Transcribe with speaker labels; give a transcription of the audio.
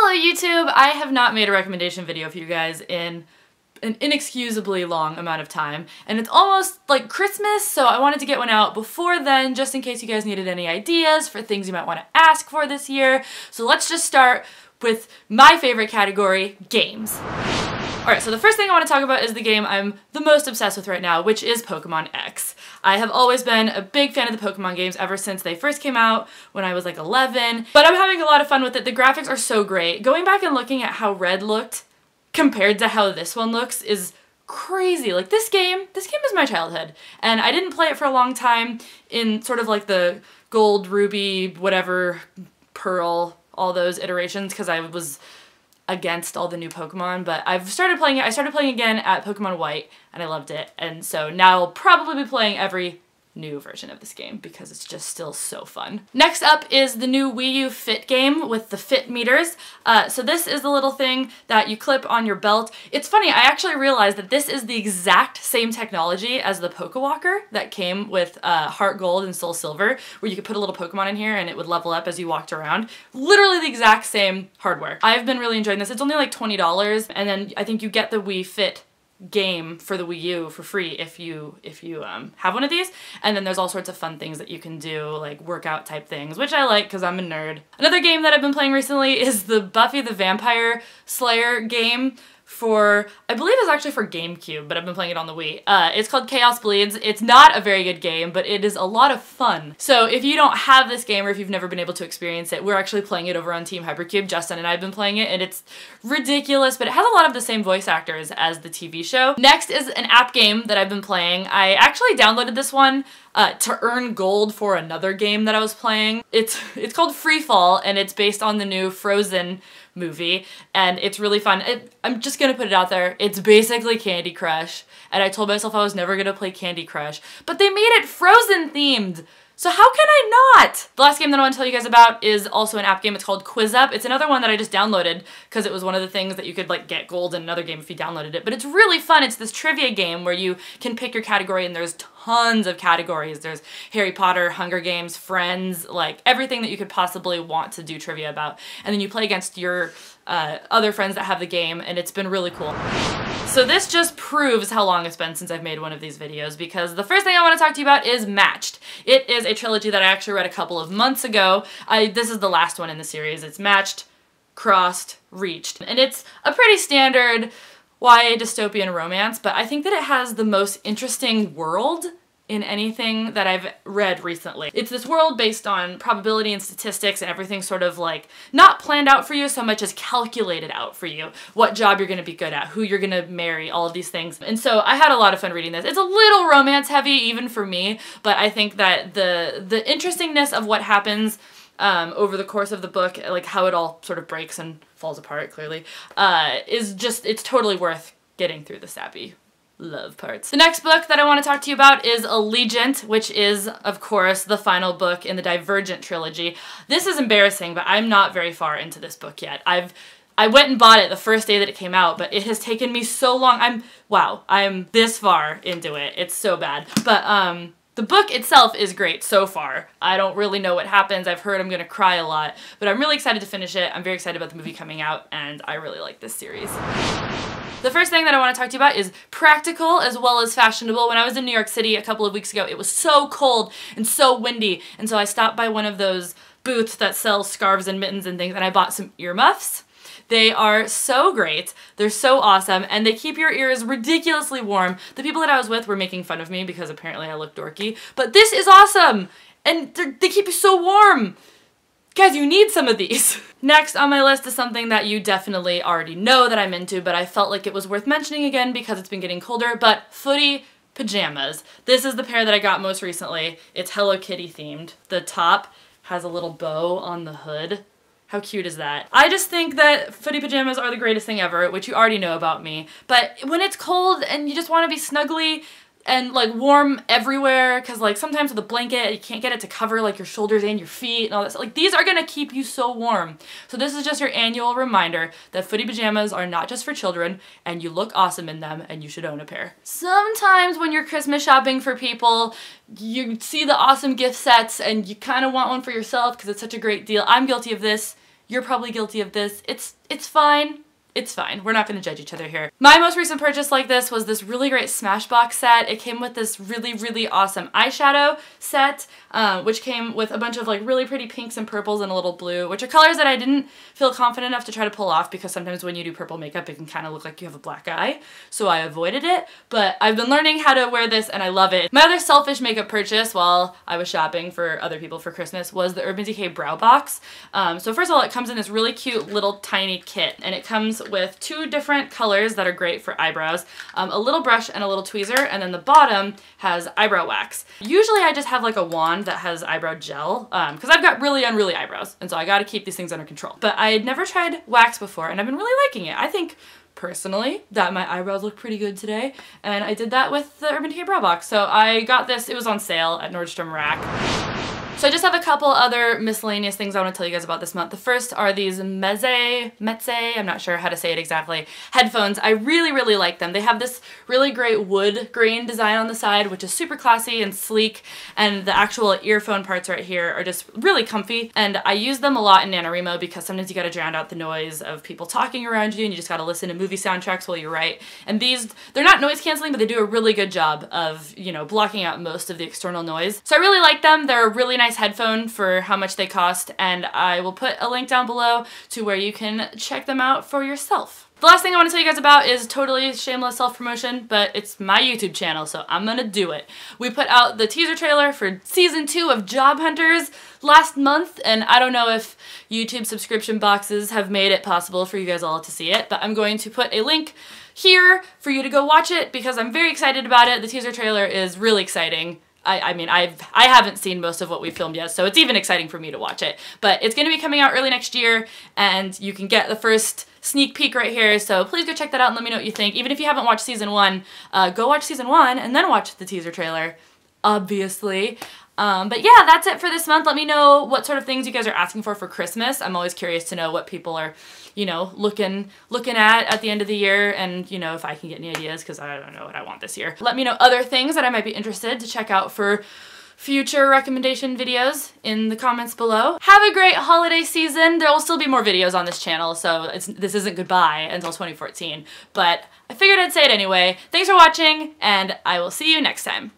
Speaker 1: Hello YouTube! I have not made a recommendation video for you guys in an inexcusably long amount of time, and it's almost like Christmas, so I wanted to get one out before then just in case you guys needed any ideas for things you might want to ask for this year. So let's just start with my favorite category, games. Alright, so the first thing I want to talk about is the game I'm the most obsessed with right now, which is Pokemon X. I have always been a big fan of the Pokemon games ever since they first came out when I was like 11, but I'm having a lot of fun with it. The graphics are so great. Going back and looking at how Red looked compared to how this one looks is crazy. Like this game is my childhood, and I didn't play it for a long time in sort of like the Gold, Ruby, whatever, Pearl, all those iterations because I was against all the new Pokemon, but I've started playing it. I started playing again at Pokemon White, and I loved it, and so now I'll probably be playing every new version of this game because it's just still so fun. Next up is the new Wii U Fit game with the Fit meters. So this is the little thing that you clip on your belt. It's funny, I actually realized that this is the exact same technology as the Pokewalker that came with Heart Gold and Soul Silver, where you could put a little Pokemon in here and it would level up as you walked around. Literally the exact same hardware. I've been really enjoying this. It's only like $20, and then I think you get the Wii Fit game for the Wii U for free if you have one of these, and then there's all sorts of fun things that you can do, like workout type things, which I like because I'm a nerd. Another game that I've been playing recently is the Buffy the Vampire Slayer game for, I believe it's actually for GameCube, but I've been playing it on the Wii. It's called Chaos Bleeds. It's not a very good game, but it is a lot of fun. So if you don't have this game or if you've never been able to experience it, we're actually playing it over on Team Hypercube. Justin and I have been playing it, and it's ridiculous, but it has a lot of the same voice actors as the TV show. Next is an app game that I've been playing. I actually downloaded this one to earn gold for another game that I was playing. It's called Free Fall, and it's based on the new Frozen movie, and it's really fun. I'm just gonna put it out there, it's basically Candy Crush, and I told myself I was never gonna play Candy Crush, but they made it Frozen themed, so how can I not? The last game that I want to tell you guys about is also an app game. It's called Quiz Up. It's another one that I just downloaded because it was one of the things that you could like get gold in another game if you downloaded it, but it's really fun. It's this trivia game where you can pick your category, and there's tons of categories. There's Harry Potter, Hunger Games, Friends, like everything that you could possibly want to do trivia about, and then you play against your other friends that have the game, and it's been really cool. So this just proves how long it's been since I've made one of these videos, because the first thing I want to talk to you about is Matched. It is a trilogy that I actually read a couple of months ago. This is the last one in the series. It's Matched, Crossed, Reached, and it's a pretty standard YA dystopian romance, but I think that it has the most interesting world in anything that I've read recently. It's this world based on probability and statistics, and everything sort of like not planned out for you so much as calculated out for you. What job you're gonna be good at, who you're gonna marry, all of these things. And so I had a lot of fun reading this. It's a little romance heavy even for me, but I think that the interestingness of what happens over the course of the book, like how it all sort of breaks and falls apart clearly, is just, it's totally worth getting through the sappy love parts. The next book that I want to talk to you about is Allegiant, which is, of course, the final book in the Divergent trilogy. This is embarrassing, but I'm not very far into this book yet. I went and bought it the first day that it came out, but it has taken me so long. I'm this far into it. It's so bad. But the book itself is great so far. I don't really know what happens. I've heard I'm gonna cry a lot, but I'm really excited to finish it. I'm very excited about the movie coming out, and I really like this series. The first thing that I want to talk to you about is practical as well as fashionable. When I was in New York City a couple of weeks ago, it was so cold and so windy, and so I stopped by one of those booths that sell scarves and mittens and things, and I bought some earmuffs. They are so great, they're so awesome, and they keep your ears ridiculously warm. The people that I was with were making fun of me because apparently I look dorky, but this is awesome, and they keep you so warm. Guys, you need some of these. Next on my list is something that you definitely already know that I'm into, but I felt like it was worth mentioning again because it's been getting colder, but footy pajamas. This is the pair that I got most recently. It's Hello Kitty themed. The top has a little bow on the hood. How cute is that? I just think that footy pajamas are the greatest thing ever, which you already know about me, but when it's cold and you just want to be snuggly and like warm everywhere, because like sometimes with a blanket you can't get it to cover like your shoulders and your feet and all that stuff. Like these are gonna keep you so warm. So this is just your annual reminder that footy pajamas are not just for children, and you look awesome in them, and you should own a pair. Sometimes when you're Christmas shopping for people, you see the awesome gift sets and you kind of want one for yourself because it's such a great deal. I'm guilty of this. You're probably guilty of this. It's fine. It's fine. We're not going to judge each other here. My most recent purchase like this was this really great Smashbox set. It came with this really, really awesome eyeshadow set, which came with a bunch of like really pretty pinks and purples and a little blue, which are colors that I didn't feel confident enough to try to pull off because sometimes when you do purple makeup, it can kind of look like you have a black eye. So I avoided it, but I've been learning how to wear this and I love it. My other selfish makeup purchase while I was shopping for other people for Christmas was the Urban Decay Brow Box. So first of all, it comes in this really cute little tiny kit, and it comes with 2 different colors that are great for eyebrows, a little brush and a little tweezer, and then the bottom has eyebrow wax. Usually I just have like a wand that has eyebrow gel because I've got really unruly eyebrows, and so I gotta keep these things under control. But I had never tried wax before and I've been really liking it. I think personally that my eyebrows look pretty good today, and I did that with the Urban Decay Brow Box. So I got this, it was on sale at Nordstrom Rack. So I just have a couple other miscellaneous things I want to tell you guys about this month. The first are these Meze, I'm not sure how to say it exactly, headphones. I really, really like them. They have this really great wood grain design on the side, which is super classy and sleek, and the actual earphone parts right here are just really comfy. And I use them a lot in NaNoWriMo because sometimes you gotta drown out the noise of people talking around you and you just gotta listen to movie soundtracks while you write. And these, they're not noise canceling, but they do a really good job of, you know, blocking out most of the external noise. So I really like them. They're a really nice headphone for how much they cost, and I will put a link down below to where you can check them out for yourself. The last thing I want to tell you guys about is totally shameless self-promotion, but it's my YouTube channel, so I'm gonna do it. We put out the teaser trailer for season 2 of Job Hunters last month, and I don't know if YouTube subscription boxes have made it possible for you guys all to see it, but I'm going to put a link here for you to go watch it because I'm very excited about it. The teaser trailer is really exciting. I mean, I haven't seen most of what we filmed yet, so it's even exciting for me to watch it. But it's going to be coming out early next year, and you can get the first sneak peek right here, so please go check that out and let me know what you think. Even if you haven't watched season 1, go watch season 1 and then watch the teaser trailer, obviously. But yeah, that's it for this month. Let me know what sort of things you guys are asking for Christmas. I'm always curious to know what people are, you know, looking at the end of the year, and, you know, if I can get any ideas, because I don't know what I want this year. Let me know other things that I might be interested to check out for future recommendation videos in the comments below. Have a great holiday season. There will still be more videos on this channel, so this isn't goodbye until 2014, but I figured I'd say it anyway. Thanks for watching, and I will see you next time.